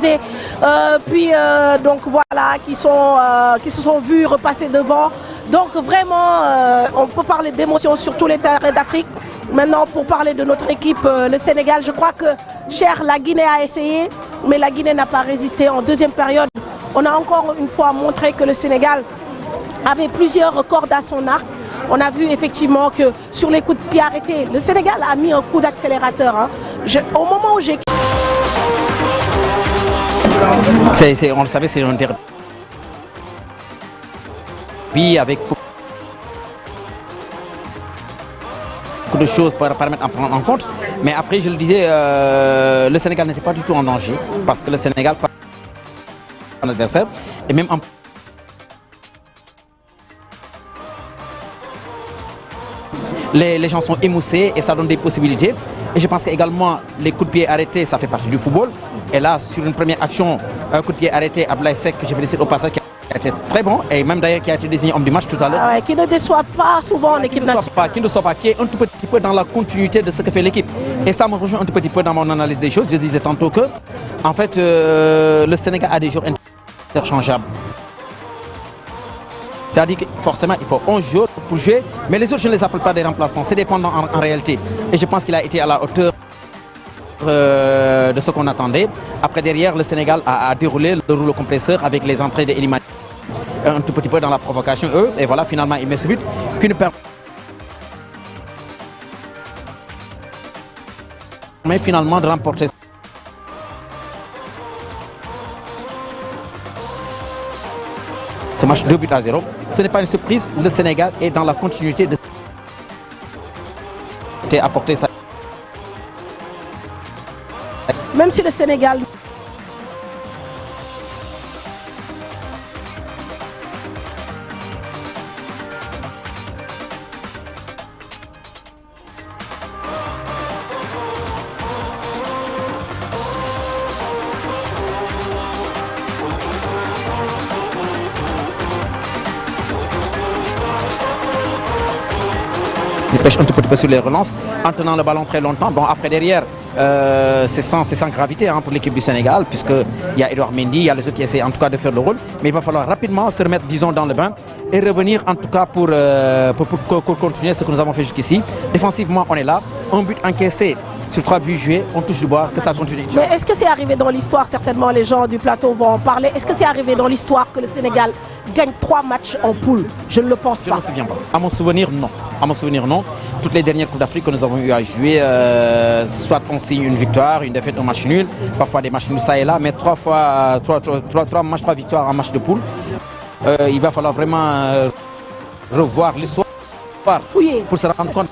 organisés, donc voilà, qui se sont vus repasser devant. Donc vraiment, on peut parler d'émotion sur tous les terrains d'Afrique. Maintenant, pour parler de notre équipe, le Sénégal, je crois que, la Guinée a essayé, mais la Guinée n'a pas résisté. En deuxième période, on a encore une fois montré que le Sénégal avait plusieurs cordes à son arc. On a vu effectivement que sur les coups de pied arrêtés, le Sénégal a mis un coup d'accélérateur. Hein. Au moment où j'ai... On le savait, c'est un derby avec beaucoup de choses pour permettre à prendre en compte. Mais après, je le disais, le Sénégal n'était pas du tout en danger parce que le Sénégal pas un adversaire et même en les gens sont émoussés et ça donne des possibilités. Et je pense qu'également les coups de pied arrêtés, ça fait partie du football. Et là, sur une première action, un coup de pied arrêté à Ablaye Seck, que je félicite au passage, qui a été très bon et même d'ailleurs qui a été désigné homme du match tout à l'heure. Qui ne déçoit pas souvent en équipe nationale. Qui ne soit pas, qui est un tout petit peu dans la continuité de ce que fait l'équipe. Et ça me rejoint un tout petit peu dans mon analyse des choses. Je disais tantôt que, en fait, le Sénégal a des joueurs interchangeables. C'est-à-dire que forcément, il faut 11 jours pour jouer, mais les autres, je ne les appelle pas des remplaçants, c'est dépendant en réalité. Et je pense qu'il a été à la hauteur de ce qu'on attendait. Après, derrière, le Sénégal a déroulé le rouleau compresseur avec les entrées de Elimane un tout petit peu dans la provocation, eux. Et voilà, finalement, il met ce but qu'une permet finalement de remporter ce match 2-0. Ce n'est pas une surprise, le Sénégal est dans la continuité de apporter ça. Même si le Sénégal... Il pêche un tout petit peu sur les relances en tenant le ballon très longtemps. Bon, après derrière, c'est sans gravité hein, pour l'équipe du Sénégal, puisqu'il y a Edouard Mendy, il y a les autres qui essaient en tout cas de faire le rôle. Mais il va falloir rapidement se remettre, disons, dans le bain et revenir en tout cas pour continuer ce que nous avons fait jusqu'ici. Défensivement, on est là. Un but encaissé sur 3 buts joués, on touche du bois, que ça continue. Mais est-ce que c'est arrivé dans l'histoire? Certainement, les gens du plateau vont en parler. Est-ce que c'est arrivé dans l'histoire que le Sénégal gagne 3 matchs en poule? Je ne le pense pas. Je ne me souviens pas. À mon souvenir, non. À mon souvenir, non. Toutes les dernières Coupes d'Afrique que nous avons eu à jouer, soit on signe une victoire, une défaite, un match nul, parfois des matchs nuls ça et là, mais 3 matchs, 3 victoires en match de poule. Il va falloir vraiment revoir l'histoire pour se rendre compte.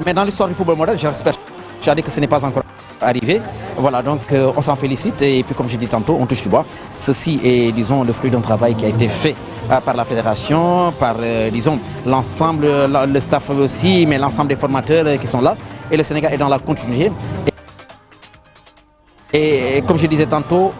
Mais dans l'histoire du football moderne, j'espère que ce n'est pas encore arrivé. Voilà, donc on s'en félicite et puis comme je dis tantôt, on touche du bois. Ceci est, disons, le fruit d'un travail qui a été fait par la fédération, par, disons, l'ensemble, le staff aussi, mais l'ensemble des formateurs qui sont là. Et le Sénégal est dans la continuité. Et comme je disais tantôt,